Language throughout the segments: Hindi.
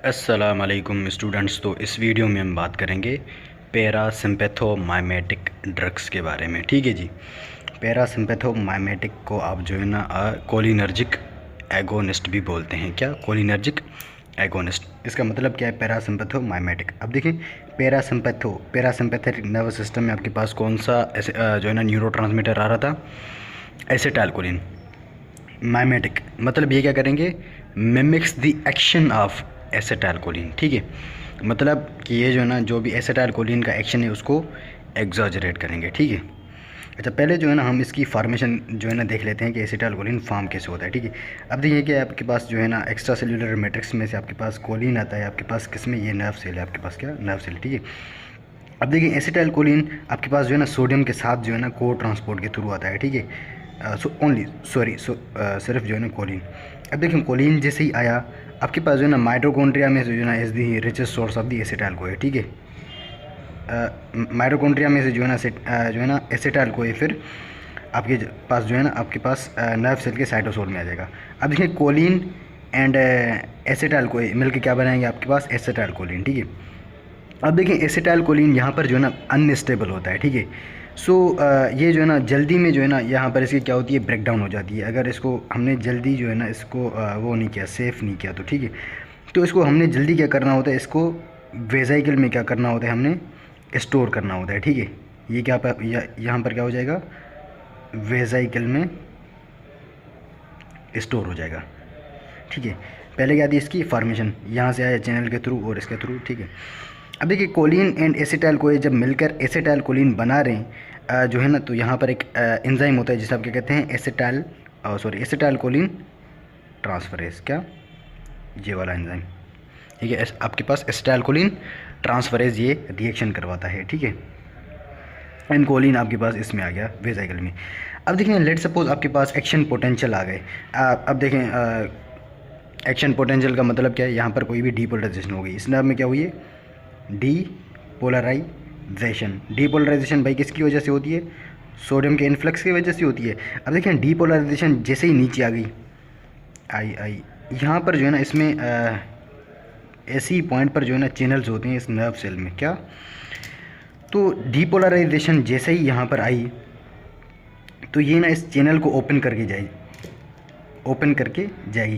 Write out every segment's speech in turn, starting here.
अस्सलाम वालेकुम स्टूडेंट्स। तो इस वीडियो में हम बात करेंगे पैरासिम्पैथोमाइमेटिक ड्रग्स के बारे में। ठीक है जी। पैरासिम्पैथोमाइमेटिक को आप जो है ना कोलिनर्जिक एगोनिस्ट भी बोलते हैं। क्या? Cholinergic agonist. इसका मतलब क्या है पैरासिम्पैथोमाइमेटिक? अब देखिए, पैरासिम्पैथेटिक नर्वस सिस्टम में आपके पास कौन सा जो है ना न्यूरोट्रांसमीटर आ रहा था? एसिटाइलकोलिन। माइमेटिक मतलब ये क्या करेंगे? Mimics the action of acetylcholine. ठीक है, मतलब कि ये जो है ना जो भी एसिटाइलकोलिन का एक्शन है उसको एग्जॉजरेट करेंगे। ठीक है। अच्छा, पहले जो है ना हम इसकी फॉर्मेशन जो है ना देख लेते हैं कि एसिटाइलकोलिन फॉर्म कैसे होता है। ठीक है। अब देखिए कि आपके पास जो है ना एक्स्ट्रा सेल्यूलर मैट्रिक्स में से आपके पास कोलिन आता है, आपके पास किस में? ये नर्व सेल है आपके पास। क्या? Nerve cell. ठीक है। अब देखिए एसिटाइलकोलिन आपके पास जो है ना सोडियम के साथ जो है ना को ट्रांसपोर्ट के थ्रू आता है। ठीक है। सिर्फ जो है ना कोलिन। अब देखिए कोलिन जैसे ही आया आपके पास जो है ना माइटोकॉन्ड्रिया में जो है ना is the richest source of the acetyl CoA. ठीक है। माइटोकॉन्ड्रिया में से जो है ना एसिटाइलकोए फिर आपके पास जो है ना आपके पास नर्व सेल के साइटोसोल में आ जाएगा। अब देखिए कोलिन एंड एसिटाइलकोए मिलकर क्या बनाएंगे आपके पास? एसिटाइलकोलिन। ठीक है। अब देखिए एसिटाइलकोलिन यहाँ पर जो है ना अनस्टेबल होता है। ठीक है। ये जो है ना जल्दी में जो है ना यहाँ पर इसकी क्या होती है? ब्रेक डाउन हो जाती है। अगर इसको हमने जल्दी जो है ना इसको वो नहीं किया, सेफ़ नहीं किया तो ठीक है, तो इसको हमने जल्दी क्या करना होता है? इसको वेजाइकल में क्या करना होता है? हमने स्टोर करना होता है। ठीक है। ये क्या पर यहाँ पर क्या हो जाएगा? वेजाइकल में स्टोर हो जाएगा। ठीक है। पहले क्या थी इसकी फॉर्मेशन? यहाँ से आया चैनल के थ्रू और इसके थ्रू। ठीक है। अब देखिए कोलिन एंड एसिटाइलकोए जब मिलकर एसिटाइलकोलिन बना रहे हैं जो है ना, तो यहाँ पर एक एंजाइम होता है जिसे आप क्या कहते हैं? Acetylcholine transferase. क्या? ये वाला एंजाइम। ठीक है। आपके पास एसिटाइलकोलिन ट्रांसफरेज ये रिएक्शन करवाता है। ठीक है। एंड कोलिन आपके पास इसमें आ गया वेजाइकल में। अब देखें लेट सपोज आपके पास एक्शन पोटेंशियल आ गए। अब देखें एक्शन पोटेंशियल का मतलब क्या है? यहाँ पर कोई भी डीपोलराइजेशन हो गई। इस नर्व में क्या हुई है? डीपोलराइजेशन। डीपोलराइजेशन भाई किसकी वजह से होती है? सोडियम के इन्फ्लक्स की वजह से होती है। अब देखें डीपोलराइजेशन जैसे ही नीचे आ गई, आई यहाँ पर जो है ना इसमें ऐसी पॉइंट पर जो है ना चैनल्स होते हैं इस नर्व सेल में। क्या? तो डीपोलराइजेशन जैसे ही यहाँ पर आई तो ये ना इस चैनल को ओपन करके जाएगी।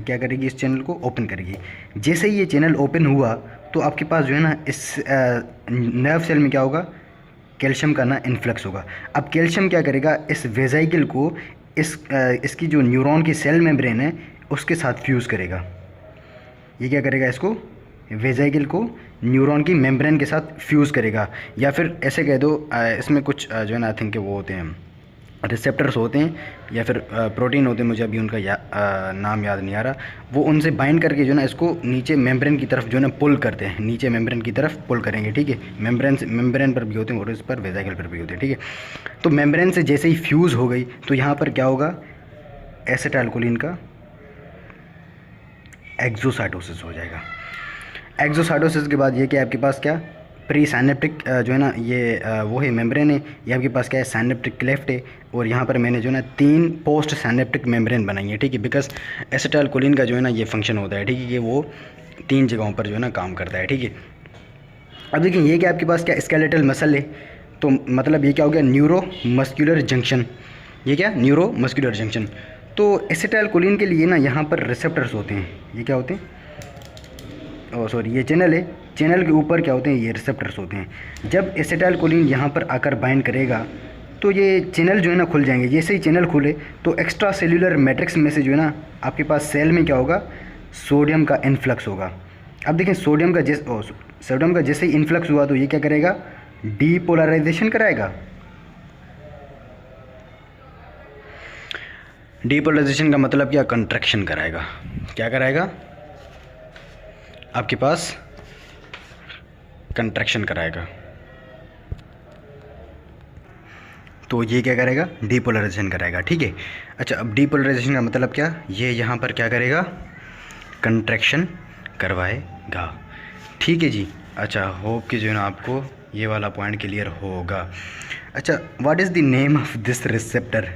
क्या करेगी? इस चैनल को ओपन करेगी। जैसे ही ये चैनल ओपन हुआ तो आपके पास जो है ना इस नर्व सेल में क्या होगा? कैल्शियम का ना इन्फ्लक्स होगा। अब कैल्शियम क्या करेगा? इस वेजाइकल को इसकी जो न्यूरॉन की सेल मेम्ब्रेन है उसके साथ फ्यूज़ करेगा। ये क्या करेगा? इसको वेजाइकल को न्यूरॉन की मेम्ब्रेन के साथ फ्यूज़ करेगा, या फिर ऐसे कह दो इसमें कुछ जो है ना आई थिंक वो होते हैं रिसेप्टर्स होते हैं या फिर प्रोटीन होते हैं, मुझे अभी उनका नाम याद नहीं आ रहा। वो उनसे बाइंड करके जो है ना इसको नीचे मेम्ब्रेन की तरफ जो है ना पुल करते हैं, नीचे मेम्ब्रेन की तरफ पुल करेंगे। ठीक है। मेम्ब्रेन पर भी होते हैं और इस पर वेजाइकल पर भी होते हैं। ठीक है। तो मेम्ब्रेन से जैसे ही फ्यूज़ हो गई तो यहाँ पर क्या होगा? एसिटाइलकोलिन का एक्सोसाइटोसिस हो जाएगा। एक्सोसाइटोसिस के बाद ये क्या आपके पास? क्या? प्री साइनेप्टिक जो है ना ये वो है मेम्ब्रेन है। ये आपके पास क्या है? साइनेप्टिक क्लेफ्ट है। और यहाँ पर मैंने जो है ना 3 पोस्ट साइनेप्टिक मेम्ब्रेन बनाई है। ठीक है। बिकॉज एसिटाइलकोलिन का जो है ना ये फंक्शन होता है। ठीक है। ये वो 3 जगहों पर जो है ना काम करता है। ठीक है। अब देखिए ये क्या आपके पास? क्या? स्केलेटल मसल है। तो मतलब ये क्या हो गया? Neuro muscular junction. ये क्या? Neuro muscular junction. तो एसिटाइलकोलिन के लिए ना यहाँ पर रिसेप्टर्स होते हैं। ये क्या होते हैं? ये चैनल है। चैनल के ऊपर क्या होते हैं? ये रिसेप्टर्स होते हैं। जब एसिटाइलकोलिन यहाँ पर आकर बाइंड करेगा तो ये चैनल जो है ना खुल जाएंगे। जैसे ही चैनल खुले तो एक्स्ट्रा सेल्यूलर मैट्रिक्स में से जो है ना आपके पास सेल में क्या होगा? सोडियम का इन्फ्लक्स होगा। अब देखें सोडियम का जैसे ही इन्फ्लक्स हुआ तो ये क्या करेगा? डीपोलराइजेशन कराएगा। डीपोलराइजेशन का मतलब क्या? कंट्रैक्शन कराएगा। क्या कराएगा? आपके पास कंट्रैक्शन कराएगा। तो ये क्या करेगा? डीपोलराइजेशन कराएगा। ठीक है। अच्छा, अब डीपोलराइजेशन का मतलब क्या? ये यहाँ पर क्या करेगा? कंट्रैक्शन करवाएगा। ठीक है जी। अच्छा, होप कि जो है ना आपको ये वाला पॉइंट क्लियर होगा। अच्छा, what is the name of this receptor?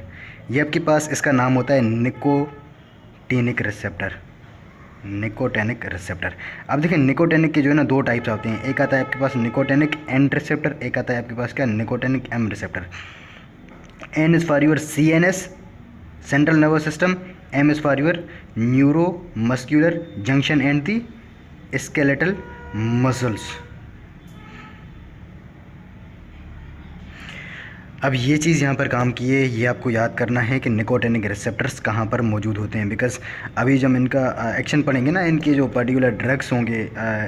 ये आपके पास इसका नाम होता है निकोटिनिक रिसेप्टर। Nicotinic receptor. अब देखिए निकोटेनिक के जो है ना दो टाइप्स होते हैं, एक आता है आपके पास निकोटेनिक एन रिसेप्टर, एक आता है आपके पास क्या nicotinic M receptor. N is for your CNS central nervous system, M is for your neuromuscular junction and the skeletal muscles. अब ये चीज़ यहाँ पर काम की है, ये आपको याद करना है कि निकोटेनिक रिसेप्टर्स कहाँ पर मौजूद होते हैं, बिकॉज अभी जब इनका एक्शन पढ़ेंगे ना, इनके जो पर्टिकुलर ड्रग्स होंगे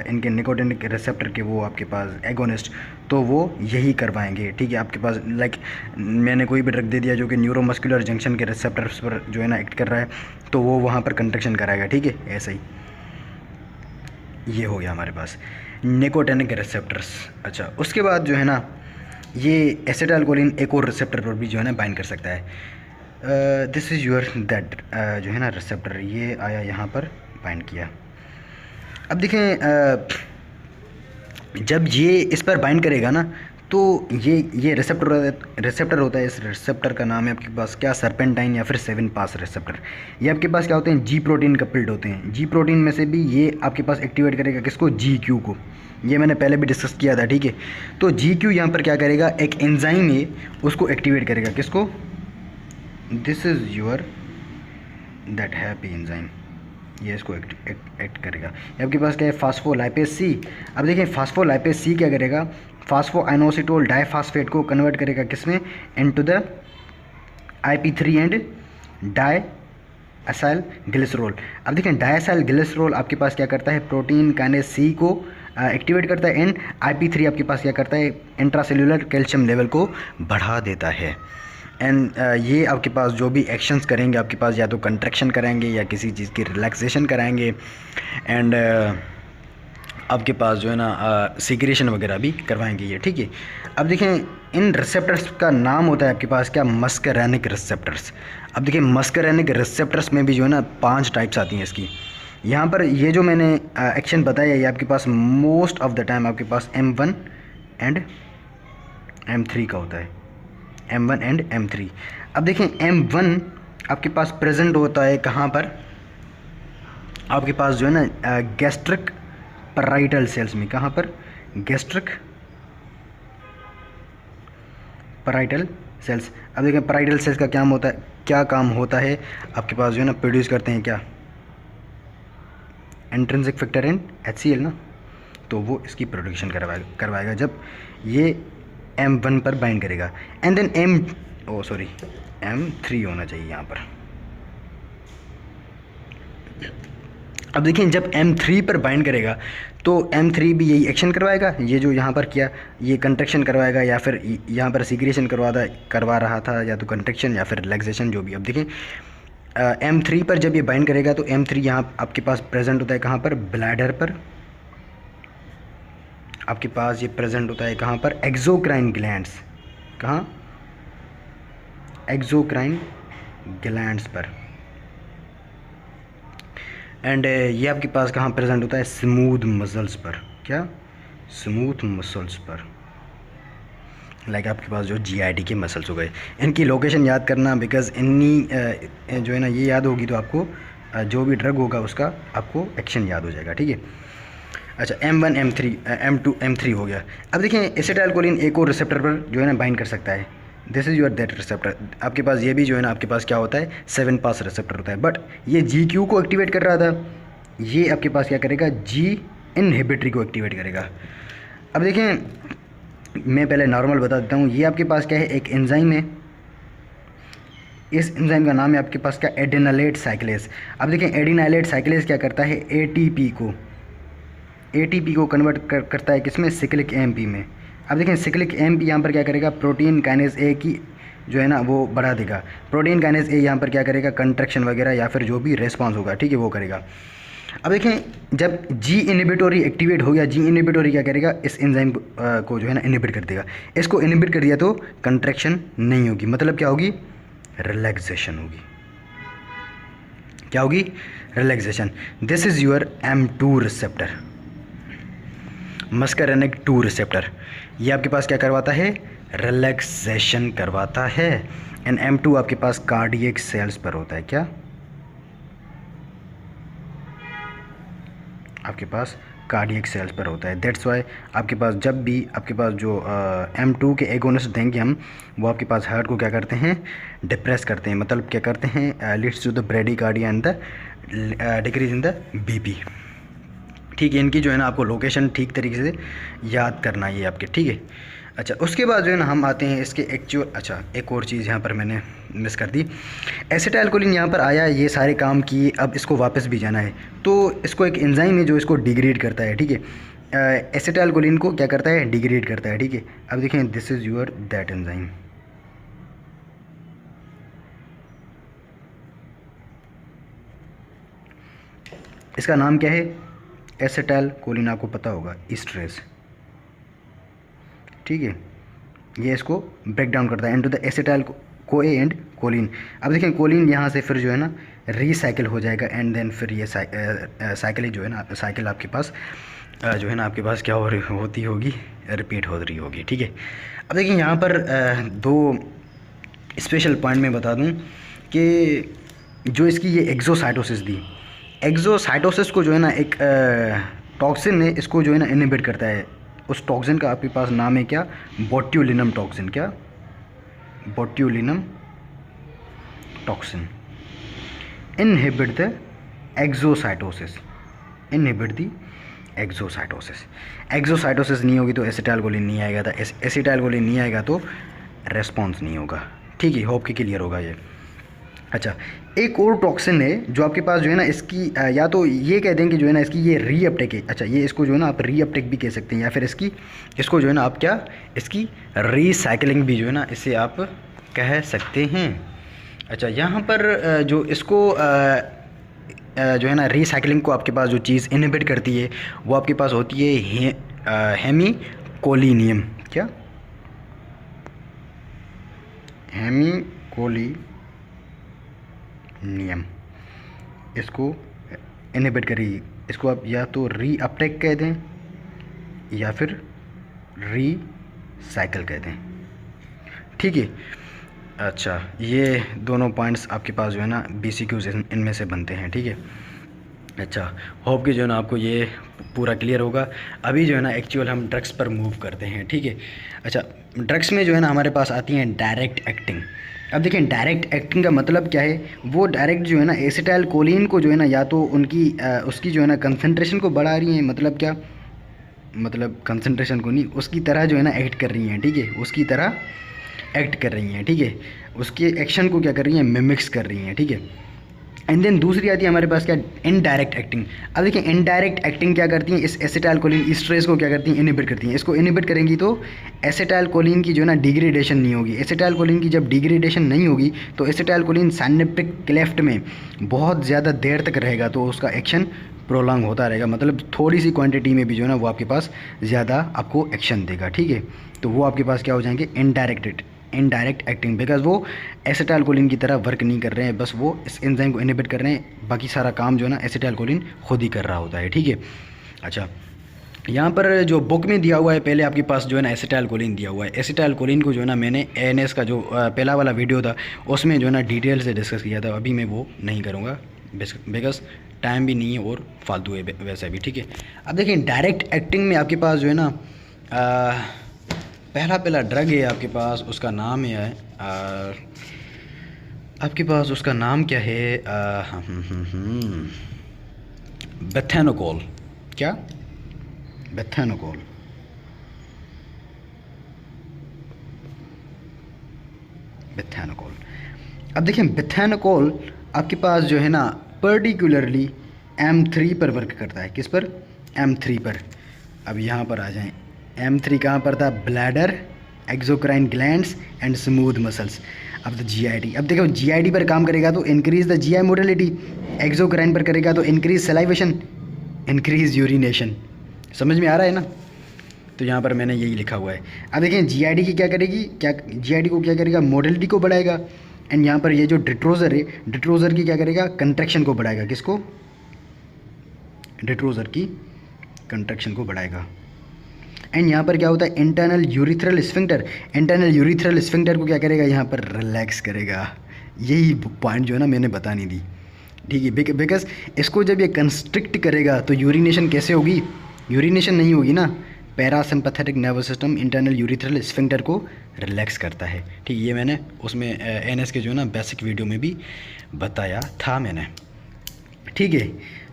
इनके निकोटेनिक रिसेप्टर के, वो आपके पास एगोनिस्ट, तो वो यही करवाएंगे। ठीक है, आपके पास लाइक मैंने कोई भी ड्रग दे दिया जो कि न्यूरोमस्कुलर जंक्शन के रिसेप्टर्स पर जो है ना एक्ट कर रहा है, तो वो वहाँ पर कंट्रैक्शन कराएगा। ठीक है, ऐसा ही ये हो गया हमारे पास निकोटेनिक रिसेप्टर्स। अच्छा, उसके बाद जो है ना ये एसिटाइलकोलिन एक और रिसेप्टर पर भी जो है ना बाइंड कर सकता है। दिस इज़ योर दैट जो है ना रिसेप्टर, ये आया यहाँ पर बाइंड किया। अब देखें जब ये इस पर बाइंड करेगा ना, तो ये रिसेप्टर होता है। इस रिसेप्टर का नाम है आपके पास क्या सर्पेंटाइन या फिर 7 पास रिसेप्टर। ये आपके पास क्या होते हैं, जी प्रोटीन कपल्ड होते हैं। जी प्रोटीन में से भी ये आपके पास एक्टिवेट करेगा किसको, GQ को। ये मैंने पहले भी डिस्कस किया था। ठीक है, तो GQ यहाँ पर क्या करेगा, एक एंजाइम है उसको एक्टिवेट करेगा, किसको, this is your that happy enzyme, ये इसको एक्ट करेगा। आपके पास क्या है, फास्फोलाइपेज C। अब देखिए फास्फोलाइपेज C क्या करेगा, फास्फोआइनोसिटोल डाइफास्फेट को कन्वर्ट करेगा किसमें, into the IP3 and diacylglycerol. अब देखें डाइएसाइल ग्लिसरॉल आपके पास क्या करता है, प्रोटीन काइनेज C को एक्टिवेट करता है, एंड IP3 आपके पास क्या करता है, इंट्रासेल्युलर कैल्शियम लेवल को बढ़ा देता है। एंड ये आपके पास जो भी एक्शंस करेंगे आपके पास, या तो कंट्रैक्शन कराएंगे या किसी चीज़ की रिलैक्सेशन कराएंगे, एंड आपके पास जो है ना सिक्रेशन वगैरह भी करवाएंगे ये। ठीक है, अब देखें इन रिसेप्टर्स का नाम होता है आपके पास क्या, मस्करेनिक रिसेप्टर्स। अब देखिए मस्करेनिक रिसेप्टर्स में भी जो है ना 5 टाइप्स आती हैं इसकी। यहाँ पर ये जो मैंने एक्शन बताया, ये आपके पास मोस्ट ऑफ द टाइम आपके पास M1 एंड M3 का होता है, M1 एंड M3। अब देखें M1 आपके पास प्रेजेंट होता है कहाँ पर, आपके पास जो है ना गैस्ट्रिक पैराइटल सेल्स में। कहाँ पर, गैस्ट्रिक पैराइटल सेल्स। अब देखें पैराइटल सेल्स का क्या होता है, क्या काम होता है, आपके पास जो है ना प्रोड्यूस करते हैं क्या, इंट्रिंसिक फैक्टर एंड HCl ना, तो वो इसकी प्रोडक्शन करवाएगा जब ये M1 पर बाइंड करेगा। एंड देन M3 होना चाहिए यहाँ पर। अब देखिए जब M3 पर बाइंड करेगा तो M3 भी यही एक्शन करवाएगा, ये जो यहाँ पर किया, ये कंट्रैक्शन करवाएगा, या फिर यहाँ पर सिक्रेशन करवा रहा था, या तो कंट्रैक्शन या फिर रिलैक्सेशन जो भी। अब देखिए M3 पर जब ये बाइंड करेगा तो M3 यहाँ आपके पास प्रेजेंट होता है कहाँ पर, ब्लैडर पर। आपके पास ये प्रेजेंट होता है कहाँ पर, एक्सोक्राइन ग्लैंड्स। कहाँ, एक्सोक्राइन ग्लैंड्स पर। एंड ये आपके पास कहाँ प्रेजेंट होता है, स्मूथ मसल्स पर। क्या, स्मूथ मसल्स पर, लाइक आपके पास जो GIT के मसल्स हो गए। इनकी लोकेशन याद करना, बिकॉज इन्नी जो है ना ये याद होगी तो आपको जो भी ड्रग होगा उसका आपको एक्शन याद हो जाएगा। ठीक है, अच्छा M1 M3 M2 M3 हो गया। अब देखें एसिटाइलकोलिन एक और रिसेप्टर पर जो है ना बाइंड कर सकता है, this is your that receptor. आपके पास ये भी जो है ना आपके पास क्या होता है, 7 पास रिसेप्टर होता है, बट ये GQ को एक्टिवेट कर रहा था, ये आपके पास क्या करेगा, G इनहिबिटरी को एक्टिवेट करेगा। अब देखें मैं पहले नॉर्मल बता देता हूँ, ये आपके पास क्या है, एक एंजाइम है, इस एंजाइम का नाम है आपके पास क्या, एडिनालेट साइक्लेस। अब देखें एडिनालेट साइक्लेस क्या करता है, ATP को कन्वर्ट करता है किसमें, सिक्लिक AMP में। अब देखें सिक्लिक AMP यहाँ पर क्या करेगा, प्रोटीन काइनेज A की जो है ना वो बढ़ा देगा। प्रोटीन काइनेज A यहाँ पर क्या करेगा, कंट्रैक्शन वगैरह या फिर जो भी रेस्पॉन्स होगा, ठीक है, वो करेगा। अब देखें जब G इनहिबिटोरी एक्टिवेट हो गया, G इनहिबिटोरी क्या करेगा, इस एंजाइम को जो है ना इनहिबिट कर देगा। इसको इनहिबिट कर दिया तो कंट्रैक्शन नहीं होगी, मतलब क्या होगी, रिलैक्सेशन होगी। क्या होगी, relaxation. This is your M2 receptor, muscarinic 2 receptor. ये आपके पास क्या करवाता है, रिलैक्सेशन करवाता है। एंड M2 आपके पास कार्डियक सेल्स पर होता है। क्या, आपके पास कार्डियक सेल्स पर होता है। दैट्स वाई आपके पास जब भी आपके पास जो M2 के एगोनिस्ट देंगे हम, वो आपके पास हार्ट को क्या करते हैं, डिप्रेस करते हैं, मतलब क्या करते हैं, leads to the bradycardia and the decrease in the BP। ठीक है, इनकी जो है ना आपको लोकेशन ठीक तरीके से याद करना है आपके, ठीक है। अच्छा, उसके बाद जो है ना हम आते हैं इसके एक्चुअल, अच्छा एक और चीज़ यहाँ पर मैंने मिस कर दी। एसिटाइलकोलिन यहाँ पर आया, ये सारे काम किए, अब इसको वापस भी जाना है, तो इसको एक एंजाइम है जो इसको डिग्रेड करता है, ठीक है। एसिटाइलकोलिन को क्या करता है, डिग्रेड करता है, ठीक है। अब देखें, this is your that enzyme. इसका नाम क्या है, एसिटाइलकोलिन, आपको पता होगा, ईस्टरेज, ठीक है। ये इसको ब्रेक डाउन करता है into the acetyl CoA and choline. अब देखें, कोलिन यहाँ से फिर जो है ना रीसाइकिल हो जाएगा, एंड देन फिर ये साइकिल जो है ना, साइकिल आपके पास जो है ना आपके पास क्या होती होगी, रिपीट हो रही होगी, ठीक है। अब देखिए यहाँ पर दो स्पेशल पॉइंट मैं बता दूँ कि जो इसकी ये एक्सोसाइटोसिस दी, एक्सोसाइटोसिस को जो है ना एक टॉक्सिन है, इसको जो है ना इनहिबिट करता है। उस टॉक्सिन का आपके पास नाम है क्या, बोट्यूलिनम टॉक्सिन। क्या, botulinum toxin inhibit the exocytosis, inhibit the exocytosis. Exocytosis नहीं होगी तो एसिटाइलकोलिन नहीं आएगा, तो एसिटाइलकोलिन नहीं आएगा तो रेस्पॉन्स नहीं होगा, ठीक है। होप कि क्लियर होगा ये। अच्छा, एक और टॉक्सिन है जो आपके पास जो है ना इसकी या तो ये कह दें कि जो है ना इसकी ये रीअपटेक है। अच्छा, ये इसको जो है ना आप रीअपटेक भी कह सकते हैं, या फिर इसको जो है ना आप क्या, इसकी रीसाइकलिंग भी जो है ना इसे आप कह सकते हैं। अच्छा, यहाँ पर जो इसको जो है ना रीसाइकलिंग को आपके पास जो चीज़ इनहिबिट करती है वो आपके पास होती है हेमीकोलिनियम। क्या, हेमीकोलिनियम, इसको इनहिबिट करिए। इसको आप या तो रीअपटेक कह दें या फिर रीसाइकिल कह दें, ठीक है। अच्छा, ये दोनों पॉइंट्स आपके पास जो है ना BCQs इनमें से बनते हैं, ठीक है। अच्छा, होप कि जो है ना आपको ये पूरा क्लियर होगा। अभी जो है ना एक्चुअल हम ड्रग्स पर मूव करते हैं, ठीक है। अच्छा, ड्रग्स में जो है ना हमारे पास आती हैं डायरेक्ट एक्टिंग। अब देखें, डायरेक्ट एक्टिंग का मतलब क्या है, वो डायरेक्ट जो है ना एसिटाइलकोलिन को जो है ना या तो उसकी जो है ना कंसंट्रेशन को बढ़ा रही हैं, मतलब क्या, मतलब कंसंट्रेशन को नहीं, उसकी तरह जो है ना एक्ट कर रही हैं, ठीक है, उसकी तरह एक्ट कर रही हैं, ठीक है, उसके एक्शन को क्या कर रही हैं, मिमिक्स कर रही हैं, ठीक है। एंड देन दूसरी आती है हमारे पास क्या, इनडायरेक्ट एक्टिंग। अब देखिए, इनडायरेक्ट एक्टिंग क्या करती हैं, इस एसिटाइलकोलिन ईस्टरेज को क्या करती हैं, इनहिबिट करती हैं। इसको इनहिबिट करेंगी तो एसिटाइलकोलिन की जो है ना डिग्रेडेशन नहीं होगी। एसिटाइलकोलिन की जब डिग्रेडेशन नहीं होगी तो एसिटाइलकोलिन साइनेप्टिक क्लेफ्ट में बहुत ज़्यादा देर तक रहेगा, तो उसका एक्शन प्रोलॉन्ग होता रहेगा, मतलब थोड़ी सी क्वांटिटी में भी जो है ना वो आपके पास ज़्यादा आपको एक्शन देगा, ठीक है। तो वो आपके पास क्या हो जाएंगे, इनडायरेक्ट एक्टिंग, बिकॉज वो एसिटाइलकोलिन की तरह वर्क नहीं कर रहे हैं, बस वो इस एंजाइम को इनहिबिट कर रहे हैं, बाकी सारा काम जो है ना एसिटाइलकोलिन खुद ही कर रहा होता है, ठीक है। अच्छा, यहाँ पर जो बुक में दिया हुआ है, पहले आपके पास जो है ना एसिटाइलकोलिन दिया हुआ है। एसिटाइलकोलिन को जो है ना मैंने ANS का जो पहला वाला वीडियो था उसमें जो है ना डिटेल से डिस्कस किया था, अभी मैं वो नहीं करूँगा बिकॉज टाइम भी नहीं है और फालतू है वैसे भी, ठीक है। अब देखिए, डायरेक्ट एक्टिंग में आपके पास जो है ना पहला ड्रग है आपके पास, उसका नाम है आपके पास उसका नाम क्या है, बेथेनोकोल। क्या, बेथेनोकोल। अब देखिए, बेथेनोकोल आपके पास जो है ना पर्टिकुलरली M3 पर वर्क करता है। किस पर, M3 पर। अब यहाँ पर आ जाएं, M3 कहाँ पर था, bladder, exocrine glands and smooth muscles. अब तो GID, अब देखो GID पर काम करेगा तो increase the GI motility, exocrine पर करेगा तो इंक्रीज सलाइवेशन, इंक्रीज यूरिनेशन। समझ में आ रहा है ना, तो यहाँ पर मैंने यही लिखा हुआ है। अब देखें, GID की क्या करेगी, GID को क्या करेगा, मोटिलिटी को बढ़ाएगा, एंड यहाँ पर ये जो डिट्रोजर है, डिट्रोजर की क्या करेगा, कंट्रैक्शन को बढ़ाएगा। किसको, डिट्रोजर की कंट्रैक्शन को बढ़ाएगा। एंड यहाँ पर क्या होता है, internal urethral sphincter, internal urethral sphincter को क्या करेगा, यहाँ पर रिलैक्स करेगा। यही पॉइंट जो है ना मैंने बता नहीं दी, ठीक है, बिकॉज इसको जब ये कंस्ट्रिक्ट करेगा तो यूरिनेशन कैसे होगी, यूरिनेशन नहीं होगी ना। Parasympathetic nervous system internal urethral sphincter को रिलैक्स करता है। ठीक, ये मैंने उसमें एनएस के जो है ना बेसिक वीडियो में भी बताया था मैंने। ठीक है,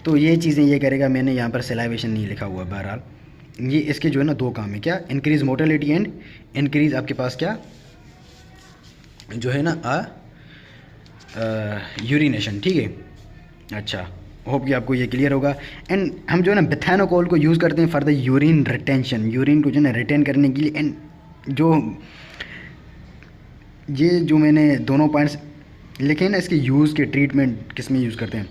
तो ये चीज़ें ये करेगा। मैंने यहाँ पर सेलाइवेशन नहीं लिखा हुआ, बहरहाल ये इसके जो है ना दो काम है, क्या, इंक्रीज मोटिलिटी एंड इंक्रीज आपके पास क्या जो है ना यूरिनेशन। ठीक है, अच्छा, होप कि आपको ये क्लियर होगा। एंड हम जो है ना बेथानोकोल को यूज़ करते हैं for the urine retention, urine को जो है ना रिटेन करने के लिए। एंड जो मैंने दोनों पॉइंट्स लिखे हैं ना, इसके यूज़ के ट्रीटमेंट किस में यूज़ करते हैं,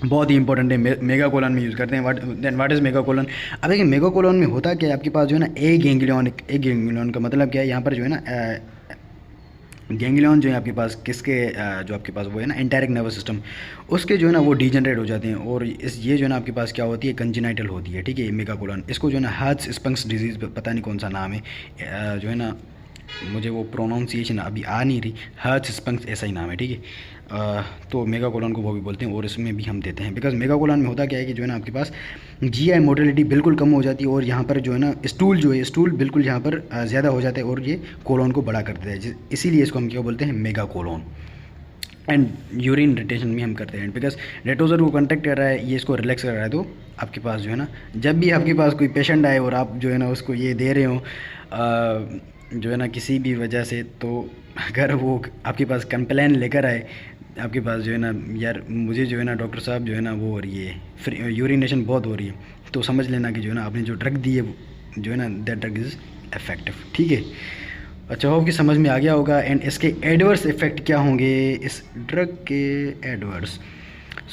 बहुत ही इंपॉर्टेंट है। मेगाकोलन में यूज़ करते हैं। What is megacolon. अब देखिए मेगाकोलन में होता क्या है, आपके पास जो है ना एक गैंग्लियन का मतलब क्या है, यहाँ पर जो है ना गैंग्लियन जो है आपके पास किसके जो आपके पास वो है ना एंटेरिक नर्वस सिस्टम, उसके जो है ना वो डीजनरेट हो जाते हैं। और ये जो है ना आपके पास क्या होती है, कंजेनाइटल होती है। ठीक है, मेगाकोलन, इसको जो है ना हर्ट्ज-स्पंक्स डिजीज़, पता नहीं कौन सा नाम है, जो है ना मुझे वो प्रोनाउंसिएशन अभी आ नहीं रही, हर्ट्ज-स्पंक्स ऐसा ही नाम है। ठीक है, तो मेगाकोलन को वो भी बोलते हैं, और इसमें भी हम देते हैं। बिकॉज मेगाकोलन में होता क्या है कि जो है ना आपके पास जीआई मोटिलिटी बिल्कुल कम हो जाती है, और यहाँ पर जो है ना स्टूल बिल्कुल यहाँ पर ज़्यादा हो जाता है, और ये कोलोन को बड़ा कर देता है। इसीलिए इसको हम क्या बोलते हैं, मेगाकोलोन। एंड यूरिन रिटेंशन भी हम करते हैं, बिकॉज रेटोजर को कॉन्टेक्ट कर रहा है, ये इसको रिलैक्स कर रहा है। तो आपके पास जो है ना, जब भी आपके पास कोई पेशेंट आए और आप जो है ना उसको ये दे रहे हो जो है ना किसी भी वजह से, तो अगर वो आपके पास कंप्लेन लेकर आए आपके पास जो है ना, यार मुझे जो है ना डॉक्टर साहब जो है ना वो हो रही है, यूरिनेशन बहुत हो रही है, तो समझ लेना कि जो है ना आपने जो ड्रग दी है जो है ना दैट ड्रग इज़ इफेक्टिव। ठीक है, अच्छा, होप कि समझ में आ गया होगा। एंड इसके एडवर्स इफ़ेक्ट क्या होंगे, इस ड्रग के एडवर्स,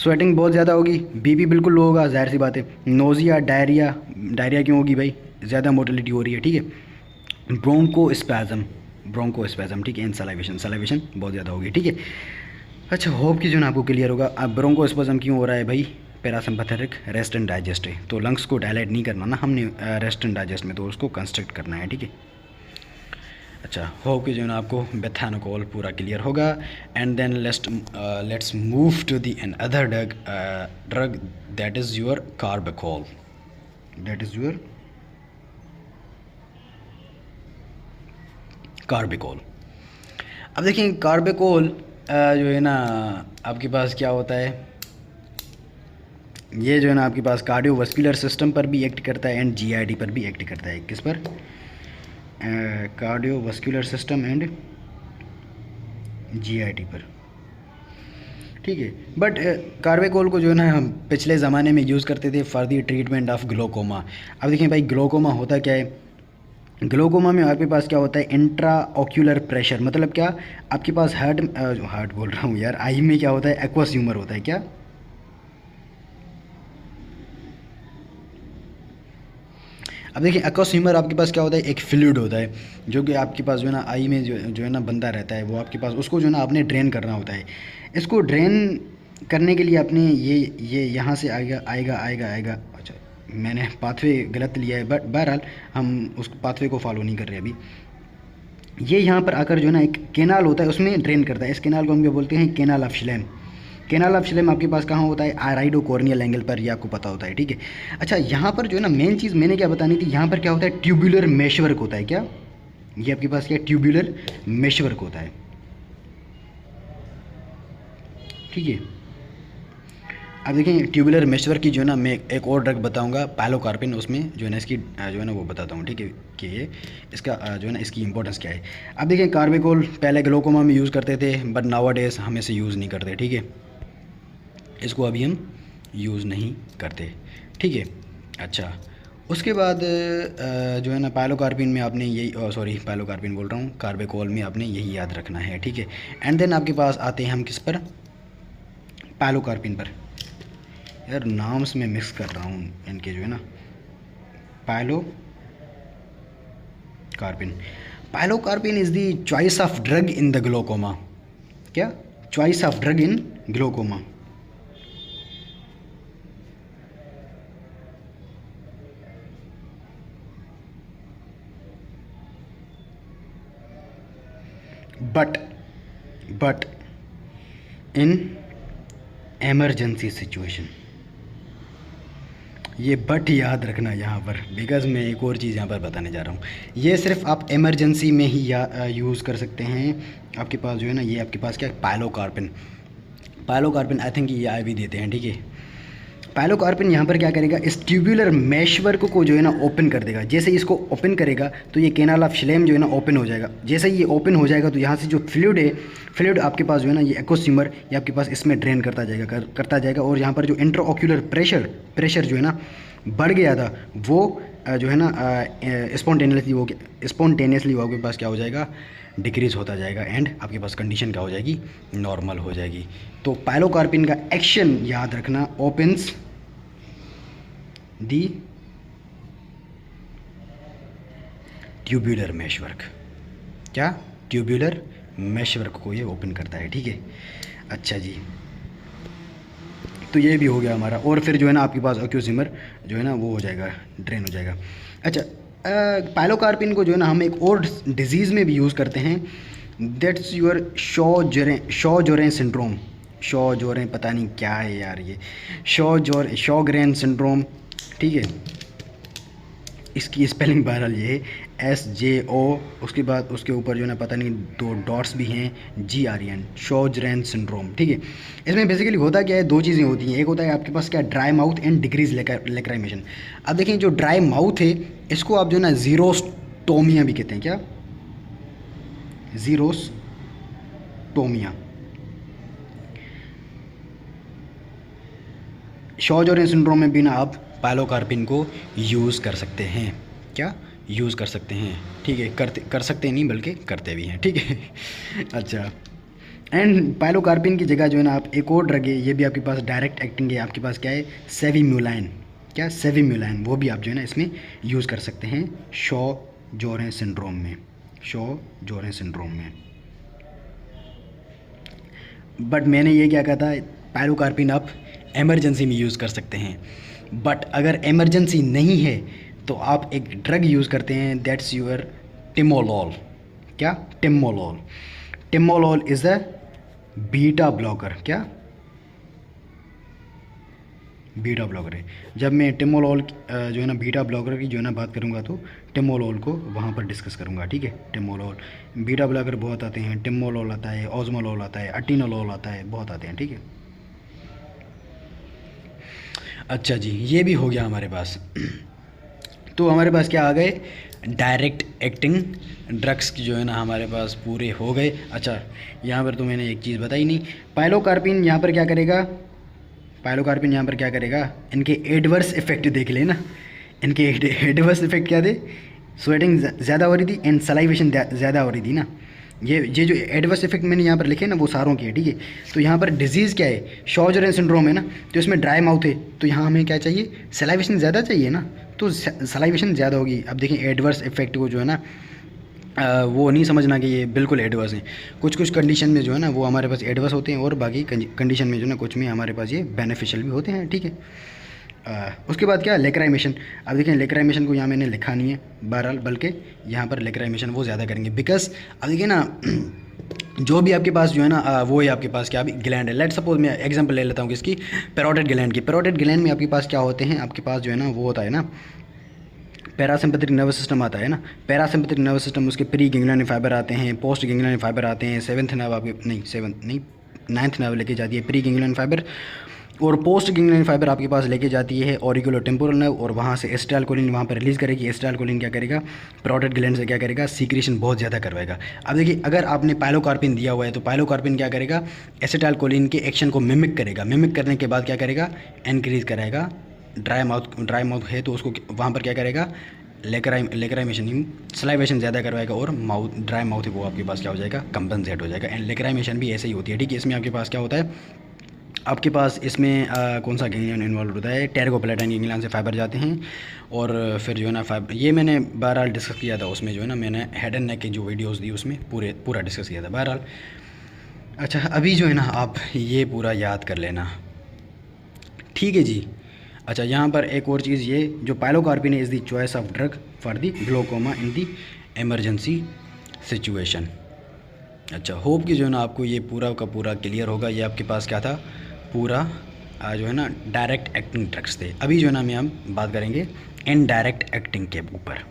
स्वेटिंग बहुत ज़्यादा होगी, बीपी बिल्कुल लो होगा, जाहिर सी बात है। नोज़िया, डायरिया क्यों होगी भाई, ज़्यादा मोटिलिटी हो रही है। ठीक है, ब्रोंकोस्पैज़म, ठीक है, एंड सलाइवेशन बहुत ज़्यादा होगी। ठीक है, अच्छा, होप कि जो ना आपको क्लियर होगा। अब ब्रोंकोस्पैज़म क्यों हो रहा है भाई, पैरासिम्पैथेटिक रेस्ट एंड डाइजेस्ट है, तो लंग्स को डायलेट नहीं करना ना हमने रेस्ट एंड डाइजेस्ट में, तो उसको कंस्ट्रक्ट करना है। ठीक है, अच्छा, होप कि जो ना आपको बेथानोकोल पूरा क्लियर होगा। And then let's move to the another drug that is your carbachol, carbachol. अब देखिए कार्बेकोल जो है ना आपके पास क्या होता है, ये जो है ना आपके पास कार्डियोवास्कुलर सिस्टम पर भी एक्ट करता है एंड जीआईडी पर भी एक्ट करता है। किस पर, कार्डियोवास्कुलर सिस्टम एंड जीआईडी पर। ठीक है, बट कार्बेकोल को जो है ना हम पिछले ज़माने में यूज़ करते थे for the treatment of glaucoma. अब देखिए भाई ग्लोकोमा होता क्या है, ग्लोकोमा में आपके पास क्या होता है, इंट्रा ऑक्यूलर प्रेशर, मतलब क्या, आपके पास हार्ट बोल रहा हूँ यार, आई में क्या होता है, एक्वस ह्यूमर होता है। क्या, अब देखिए एक्वस ह्यूमर आपके पास क्या होता है, एक फ्लूइड होता है जो कि आपके पास जो है ना आई में जो है ना बंदा रहता है, वो आपके पास उसको जो है ना आपने ड्रेन करना होता है। इसको ड्रेन करने के लिए आपने ये यहाँ से आएगा। अच्छा, मैंने पाथवे गलत लिया है, बट बहरहाल हम उस पाथवे को फॉलो नहीं कर रहे अभी। ये यहाँ पर आकर जो है ना एक केनाल होता है, उसमें ड्रेन करता है। इस केनाल को हम क्या बोलते हैं, केनाल ऑफ श्लेम। केनाल ऑफ श्लेम आपके पास कहाँ होता है, आराइडोकॉर्नियल एंगल पर, ये आपको पता होता है। ठीक है, अच्छा, यहाँ पर जो है ना मेन चीज़ मैंने क्या बतानी थी, यहाँ पर क्या होता है, ट्यूबुलर मेशवर्क होता है। क्या, ये आपके पास क्या, ट्यूबुलर मेशवर्क होता है। ठीक है, अब देखिए ट्यूबुलर मेशवर्क की जो है ना मैं एक और ड्रग बताऊंगा, पायलोकार्पिन, उसमें जो है ना इसकी जो है ना वो बताता हूँ। ठीक है, कि ये इसका जो है ना इसकी इंपॉर्टेंस क्या है। अब देखिए कार्बेकोल पहले ग्लोकोमा में यूज़ करते थे, बट नाउअडेज हम इसे यूज़ नहीं करते। ठीक है, इसको अभी हम यूज़ नहीं करते। ठीक है, अच्छा, उसके बाद जो है ना पायलोकार्पिन में आपने यही, सॉरी पायलोकार्पिन बोल रहा हूँ, कार्बेकोल में आपने यही याद रखना है। ठीक है, एंड देन आपके पास आते हैं हम किस पर, पायलोकार्पिन पर। यार नाम्स में मिक्स कर रहा हूँ इनके जो है ना, pilocarpine is the choice of drug in the glaucoma. क्या, choice of drug in glaucoma. But in emergency situation, ये बट याद रखना यहाँ पर, बिकॉज़ मैं एक और चीज़ यहाँ पर बताने जा रहा हूँ। ये सिर्फ आप एमरजेंसी में ही यूज़ कर सकते हैं। आपके पास जो है ना, ये आपके पास क्या है, पायलोकार्पिन। पायलोकार्पिन आई थिंक ये आई भी देते हैं, ठीक है। पायलोकार्पिन यहाँ पर क्या करेगा, इस ट्यूबुलर मेशवर्क को जो है ना ओपन कर देगा। जैसे इसको ओपन करेगा तो ये कैनाल ऑफ श्लेम जो है ना ओपन हो जाएगा। जैसे ये ओपन हो जाएगा तो यहाँ से जो फ्लूइड है, फ्लूइड आपके पास जो है ना ये एक्वोस्यूमर ये आपके पास इसमें ड्रेन करता जाएगा और यहाँ पर जो इंट्राओक्यूलर प्रेशर जो है ना बढ़ गया था वो जो है ना स्पॉन्टेनियसली वो आपके पास क्या हो जाएगा, डिक्रीज़ होता जाएगा एंड आपके पास कंडीशन क्या हो जाएगी, नॉर्मल हो जाएगी। तो पायलोकार्पिन का एक्शन याद रखना, ओपन्स दी ट्यूबुलर मेशवर्क, क्या ट्यूबुलर मेशवर्क को ये ओपन करता है, ठीक है। अच्छा जी, तो ये भी हो गया हमारा। और फिर जो है ना आपके पास एक्वोस्यूमर जो है ना वो हो जाएगा, ड्रेन हो जाएगा। अच्छा, पायलोकार्पिन को जो है ना हम एक और डिजीज़ में भी यूज़ करते हैं, दैट्स योर शॉ-जोरेन सिंड्रोम। शॉ-जोरेन पता नहीं क्या है यार, ये शॉ-ग्रेन सिंड्रोम, ठीक है। इसकी स्पेलिंग बहरहाल ये है SJO, उसके बाद उसके ऊपर जो है ना पता नहीं 2 डॉट्स भी हैं, GREN, शॉ-ग्रेन सिंड्रोम, ठीक है। इसमें बेसिकली होता क्या है, 2 चीज़ें होती हैं। एक होता है आपके पास क्या, ड्राई माउथ एंड डिक्रीज लेक्राइमेशन। अब देखें जो ड्राई माउथ है इसको आप जो है ना ज़ीरोस्टोमिया भी कहते हैं, क्या, ज़ीरोस्टोमिया। शॉ-जोरेन सिंड्रोम में भी ना आप पायलोकार्पिन को यूज़ कर सकते हैं, क्या यूज़ कर सकते हैं, ठीक है। कर सकते नहीं बल्कि करते भी हैं, ठीक है। अच्छा, एंड पायलोकार्पिन की जगह जो है ना आप एक और ड्रग है, ये भी आपके पास डायरेक्ट एक्टिंग है, आपके पास क्या है, सेविम्यूलाइन, क्या सेविम्यूलाइन, वो भी आप जो है ना इसमें यूज़ कर सकते हैं शॉ-जोरेन सिंड्रोम में, शॉ-जोरेन सिंड्रोम में। बट मैंने ये क्या कहा था, पायलोकार्पिन आप एमरजेंसी में यूज़ कर सकते हैं। बट अगर एमरजेंसी नहीं है तो आप एक ड्रग यूज़ करते हैं, दैट्स योर टिमोलॉल, क्या, timolol. Timolol is a beta blocker, क्या, बीटा ब्लॉकर है। जब मैं टिमोलॉल जो है ना बीटा ब्लॉकर की जो है ना बात करूँगा तो टिमोलॉल को वहाँ पर डिस्कस करूँगा, ठीक है। टिमोलॉल, बीटा ब्लॉकर बहुत आते हैं, टिमोलॉल आता है, ओज़मोलॉल आता है, अटीनोलॉल आता है, बहुत आते हैं, ठीक है। अच्छा जी, ये भी हो गया हमारे पास। तो हमारे पास क्या आ गए, डायरेक्ट एक्टिंग ड्रग्स की जो है ना हमारे पास पूरे हो गए। अच्छा, यहाँ पर तो मैंने एक चीज़ बताई नहीं, पायलोकार्पिन यहाँ पर क्या करेगा, पायलोकार्पिन यहाँ पर क्या करेगा, इनके एडवर्स इफेक्ट देख लेना। इनके एडवर्स इफेक्ट क्या थे, स्वेटिंग ज़्यादा हो रही थी एंड सलाइवेशन ज़्यादा हो रही थी ना। ये जो एडवर्स इफेक्ट मैंने यहाँ पर लिखे ना वो सारों के हैं, ठीक है। तो यहाँ पर डिजीज़ क्या है, शॉ-जोरेन सिंड्रोम है ना, तो इसमें ड्राई माउथ है, तो यहाँ हमें क्या चाहिए, सलाइवेशन ज़्यादा चाहिए ना, तो सलाइवेशन ज़्यादा होगी। अब देखें एडवर्स इफेक्ट को जो है ना वो नहीं समझना कि ये बिल्कुल एडवर्स हैं। कुछ कुछ कंडीशन में जो है ना वो हमारे पास एडवर्स होते हैं और बाकी कंडीशन में जो है ना कुछ में हमारे पास ये बेनिफिशियल भी होते हैं, ठीक है। उसके बाद क्या, लेक्राइमेशन। अब देखें लेक्राइमेशन को यहाँ मैंने लिखा नहीं है बहरहाल, बल्कि यहाँ पर लेक्राइमेशन वो ज़्यादा करेंगे, बिकॉज अब देखिए ना जो भी आपके पास जो है ना वो है आपके पास क्या, भी ग्लैंड है। लेट सपोज मैं एग्जांपल ले लेता हूँ किसकी, पैरोटिड ग्लैंड की। पैरोटिड ग्लैंड में आपके पास क्या होते हैं, आपके पास जो है ना वो होता है ना पैरासिम्पैथिक नर्वस सिस्टम आता है ना। पैरासिम्पैथिक नर्वस सिस्टम, उसके प्री गैंग्लियन फाइबर आते हैं, पोस्ट गैंग्लियन फाइबर आते हैं, नाइन्थ नर्व लेके जाती है प्री गैंग्लियन फाइबर, और पोस्ट गैंग्लियन फाइबर आपके पास लेके जाती है ऑरिकुलो टेम्पोरल नर्व, और वहाँ से एसिटाइलकोलिन वहाँ पर रिलीज़ करेगी। एसिटाइलकोलिन क्या करेगा, पैरोटिड ग्लैंड से क्या करेगा, सीक्रेशन बहुत ज़्यादा करवाएगा। अब देखिए अगर आपने पायलोकार्पिन दिया हुआ है तो पायलोकार्पिन क्या करेगा, एसिटाइलकोलिन के एक्शन को मिमिक करेगा। मिमिक करने के बाद क्या करेगा, इंक्रीज़ कराएगा। ड्राई माउथ है तो उसको वहाँ पर क्या करेगा, लेक्राइमेशन, सलाइवेशन ज़्यादा करवाएगा, और ड्राई माउथ है वो आपके पास क्या हो जाएगा, कंपनसेट हो जाएगा। एंड लेक्राइमेशन भी ऐसे ही होती है, ठीक है। इसमें आपके पास क्या होता है, आपके पास इसमें कौन सा गैंग्लियन इन्वॉल्व होता है, टेरिकोप्लेटाइन गैंग्लियन से फाइबर जाते हैं, और फिर जो है ना फाइबर, ये मैंने बहरहाल डिस्कस किया था उसमें जो है ना, मैंने हेड एंड नेक की जो वीडियोस दी उसमें पूरा डिस्कस किया था बहरहाल। अच्छा, अभी जो है ना आप ये पूरा याद कर लेना, ठीक है जी। अच्छा, यहाँ पर एक और चीज़, ये जो pilocarpine is the choice of drug for the glaucoma in the emergency situation. अच्छा, होप कि जो है ना आपको ये पूरा का पूरा क्लियर होगा। ये आपके पास क्या था, पूरा जो है ना डायरेक्ट एक्टिंग ड्रग्स थे। अभी जो है ना हम बात करेंगे इनडायरेक्ट एक्टिंग के ऊपर।